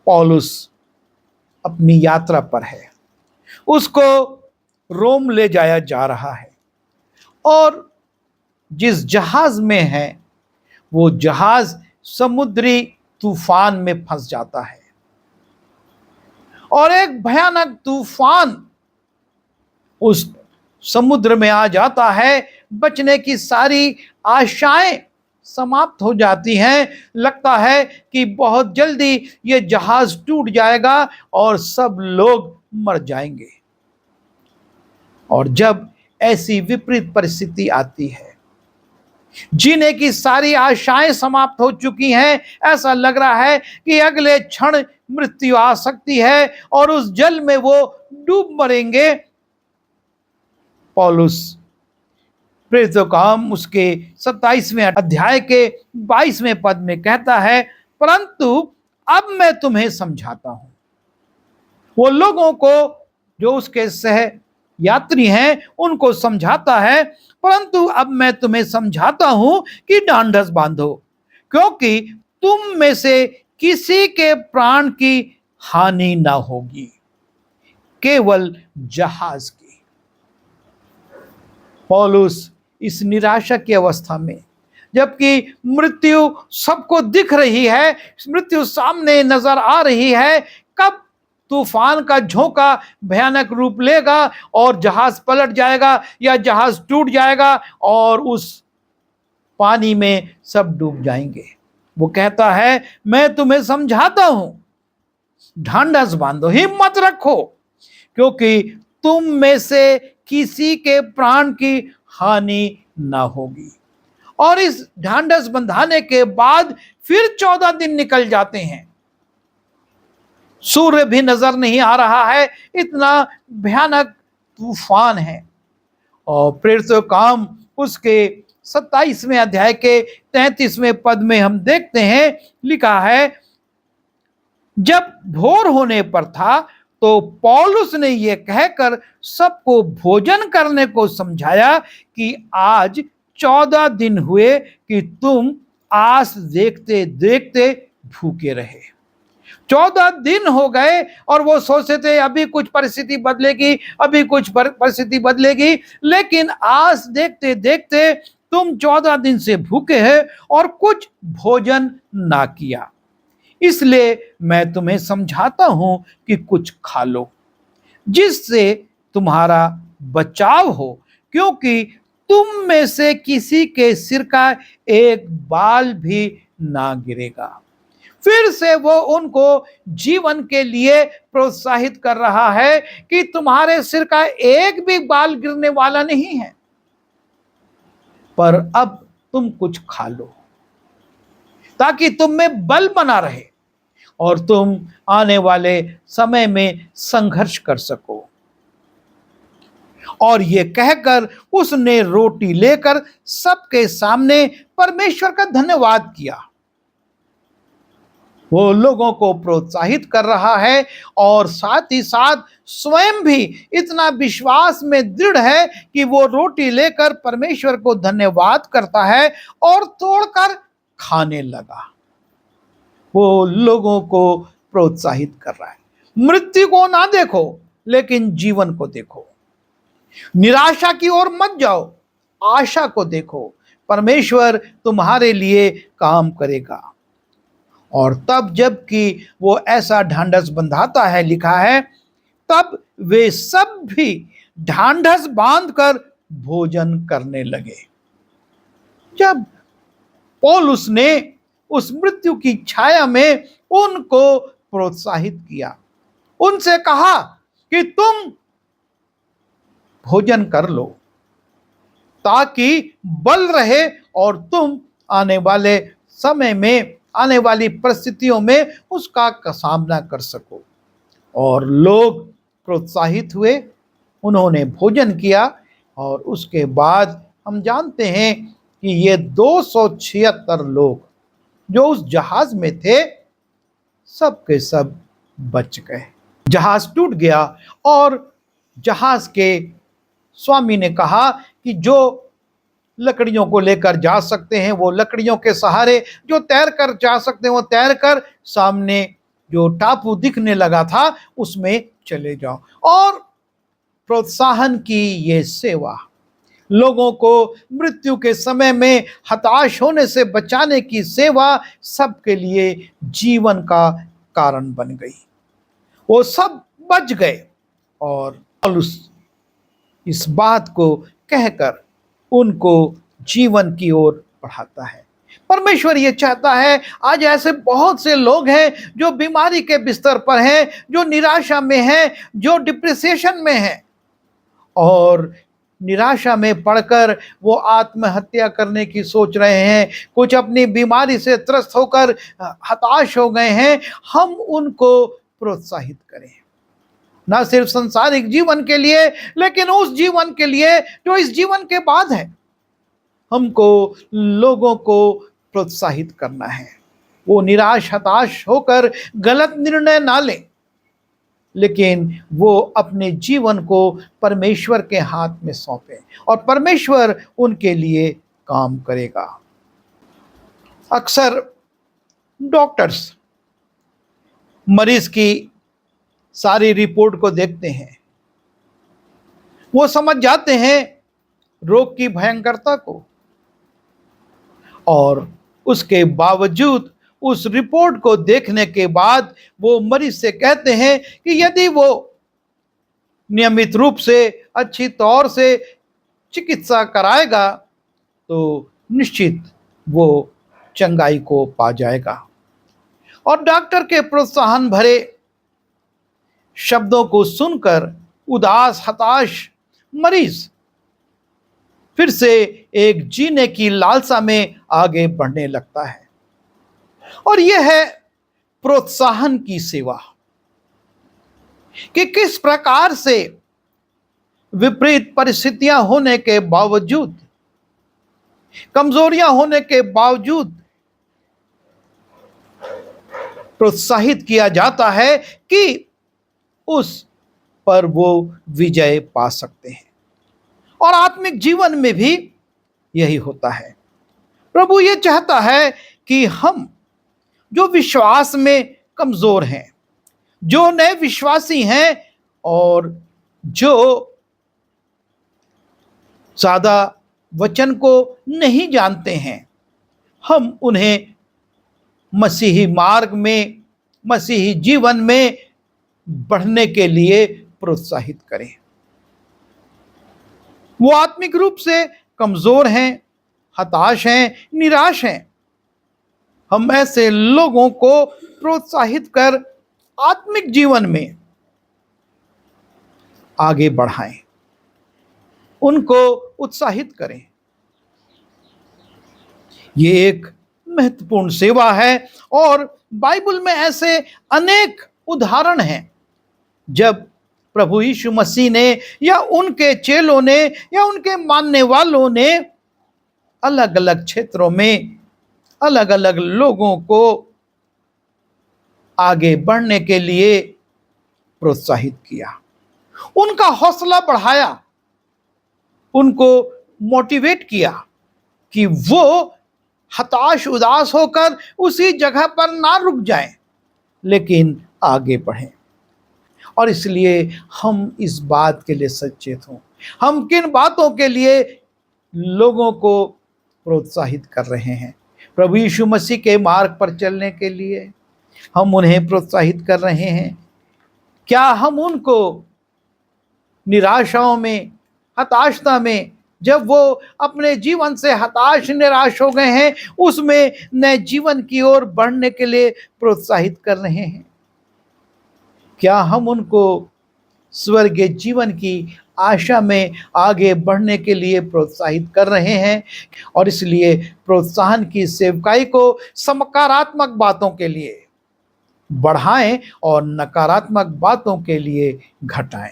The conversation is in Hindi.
पौलुस अपनी यात्रा पर है, उसको रोम ले जाया जा रहा है और जिस जहाज में है वो जहाज समुद्री तूफान में फंस जाता है और एक भयानक तूफान उस समुद्र में आ जाता है। बचने की सारी आशाएं समाप्त हो जाती हैं। लगता है कि बहुत जल्दी ये जहाज टूट जाएगा और सब लोग मर जाएंगे। और जब ऐसी विपरीत परिस्थिति आती है, जीने की सारी आशाएं समाप्त हो चुकी हैं, ऐसा लग रहा है कि अगले क्षण मृत्यु आ सकती है और उस जल में वो डूब मरेंगे, पौलुस प्रेरितों का काम उसके 27वें अध्याय के 22वें पद में कहता है, परंतु अब मैं तुम्हें समझाता हूं। वो लोगों को जो उसके सह यात्री हैं उनको समझाता है, परंतु अब मैं तुम्हें समझाता हूं कि ढांढस बांधो, क्योंकि तुम में से किसी के प्राण की हानि ना होगी, केवल जहाज की। पौलुस इस निराशा की अवस्था में, जबकि मृत्यु सबको दिख रही है, मृत्यु सामने नजर आ रही है, कब तूफान का झोंका भयानक रूप लेगा और जहाज पलट जाएगा या जहाज टूट जाएगा और उस पानी में सब डूब जाएंगे। वो कहता है, मैं तुम्हें समझाता हूं, ढांढस बांधो, हिम्मत रखो, क्योंकि तुम में से किसी के प्राण की हानि ना होगी। और इस ढांढस बंधाने के बाद फिर 14 दिन निकल जाते हैं। सूर्य भी नजर नहीं आ रहा है, इतना भयानक तूफान है। और प्रेरितों काम उसके 27वें अध्याय के 33वें पद में हम देखते हैं, लिखा है, जब भोर होने पर था तो पौलुस ने यह कहकर सबको भोजन करने को समझाया कि आज 14 दिन हुए कि तुम आस देखते देखते भूखे रहे। 14 दिन हो गए और वो सोचते थे अभी कुछ परिस्थिति बदलेगी, अभी कुछ परिस्थिति बदलेगी, लेकिन आस देखते देखते तुम 14 दिन से भूखे हैं और कुछ भोजन ना किया। इसलिए मैं तुम्हें समझाता हूं कि कुछ खा लो, जिससे तुम्हारा बचाव हो, क्योंकि तुम में से किसी के सिर का एक बाल भी ना गिरेगा। फिर से वो उनको जीवन के लिए प्रोत्साहित कर रहा है कि तुम्हारे सिर का एक भी बाल गिरने वाला नहीं है, पर अब तुम कुछ खा लो ताकि तुम में बल बना रहे और तुम आने वाले समय में संघर्ष कर सको। और ये कहकर उसने रोटी लेकर सबके सामने परमेश्वर का धन्यवाद किया। वो लोगों को प्रोत्साहित कर रहा है और साथ ही साथ स्वयं भी इतना विश्वास में दृढ़ है कि वो रोटी लेकर परमेश्वर को धन्यवाद करता है और तोड़कर खाने लगा। वो लोगों को प्रोत्साहित कर रहा है, मृत्यु को ना देखो लेकिन जीवन को देखो, निराशा की ओर मत जाओ, आशा को देखो, परमेश्वर तुम्हारे लिए काम करेगा। और तब जबकि वो ऐसा ढांढस बंधाता है, लिखा है, तब वे सब भी ढांढस बांधकर भोजन करने लगे। जब पौलुस ने उस मृत्यु की छाया में उनको प्रोत्साहित किया, उनसे कहा कि तुम भोजन कर लो ताकि बल रहे और तुम आने वाले समय में, आने वाली परिस्थितियों में उसका सामना कर सको। और लोग प्रोत्साहित हुए, उन्होंने भोजन किया और उसके बाद हम जानते हैं कि ये 276 लोग जो उस जहाज में थे सब के सब बच गए। जहाज टूट गया और जहाज के स्वामी ने कहा कि जो लकड़ियों को लेकर जा सकते हैं वो लकड़ियों के सहारे, जो तैर कर जा सकते हैं वो तैर कर सामने जो टापू दिखने लगा था उसमें चले जाओ। और प्रोत्साहन की ये सेवा लोगों को मृत्यु के समय में हताश होने से बचाने की सेवा सबके लिए जीवन का कारण बन गई। वो सब बच गए और पौलुस इस बात को कहकर उनको जीवन की ओर बढ़ाता है। परमेश्वर ये चाहता है, आज ऐसे बहुत से लोग हैं जो बीमारी के बिस्तर पर हैं, जो निराशा में हैं, जो डिप्रेशन में हैं, और निराशा में पड़कर वो आत्महत्या करने की सोच रहे हैं, कुछ अपनी बीमारी से त्रस्त होकर हताश हो गए हैं। हम उनको प्रोत्साहित करें, ना सिर्फ सांसारिक जीवन के लिए, लेकिन उस जीवन के लिए जो इस जीवन के बाद है। हमको लोगों को प्रोत्साहित करना है, वो निराश हताश होकर गलत निर्णय ना लें, लेकिन वो अपने जीवन को परमेश्वर के हाथ में सौंपें और परमेश्वर उनके लिए काम करेगा। अक्सर डॉक्टर्स मरीज की सारी रिपोर्ट को देखते हैं, वो समझ जाते हैं रोग की भयंकरता को, और उसके बावजूद उस रिपोर्ट को देखने के बाद वो मरीज से कहते हैं कि यदि वो नियमित रूप से अच्छी तौर से चिकित्सा कराएगा तो निश्चित वो चंगाई को पा जाएगा। और डॉक्टर के प्रोत्साहन भरे शब्दों को सुनकर उदास हताश मरीज फिर से एक जीने की लालसा में आगे बढ़ने लगता है। और यह है प्रोत्साहन की सेवा, कि किस प्रकार से विपरीत परिस्थितियां होने के बावजूद, कमजोरियां होने के बावजूद प्रोत्साहित किया जाता है कि उस पर वो विजय पा सकते हैं। और आत्मिक जीवन में भी यही होता है। प्रभु ये चाहता है कि हम जो विश्वास में कमजोर हैं, जो नए विश्वासी हैं और जो ज्यादा वचन को नहीं जानते हैं, हम उन्हें मसीही मार्ग में, मसीही जीवन में बढ़ने के लिए प्रोत्साहित करें। वो आत्मिक रूप से कमजोर हैं, हताश हैं, निराश हैं। हम ऐसे लोगों को प्रोत्साहित कर आत्मिक जीवन में आगे बढ़ाएं, उनको उत्साहित करें। ये एक महत्वपूर्ण सेवा है और बाइबल में ऐसे अनेक उदाहरण हैं जब प्रभु यीशु मसीह ने या उनके चेलों ने या उनके मानने वालों ने अलग अलग क्षेत्रों में अलग अलग लोगों को आगे बढ़ने के लिए प्रोत्साहित किया, उनका हौसला बढ़ाया, उनको मोटिवेट किया कि वो हताश उदास होकर उसी जगह पर ना रुक जाएं, लेकिन आगे बढ़ें। और इसलिए हम इस बात के लिए सचेत हों, हम किन बातों के लिए लोगों को प्रोत्साहित कर रहे हैं। प्रभु यीशु मसीह के मार्ग पर चलने के लिए हम उन्हें प्रोत्साहित कर रहे हैं। क्या हम उनको निराशाओं में, हताशता में, जब वो अपने जीवन से हताश निराश हो गए हैं, उसमें नए जीवन की ओर बढ़ने के लिए प्रोत्साहित कर रहे हैं? क्या हम उनको स्वर्गीय जीवन की आशा में आगे बढ़ने के लिए प्रोत्साहित कर रहे हैं? और इसलिए प्रोत्साहन की सेवकाई को सकारात्मक बातों के लिए बढ़ाएं और नकारात्मक बातों के लिए घटाएं।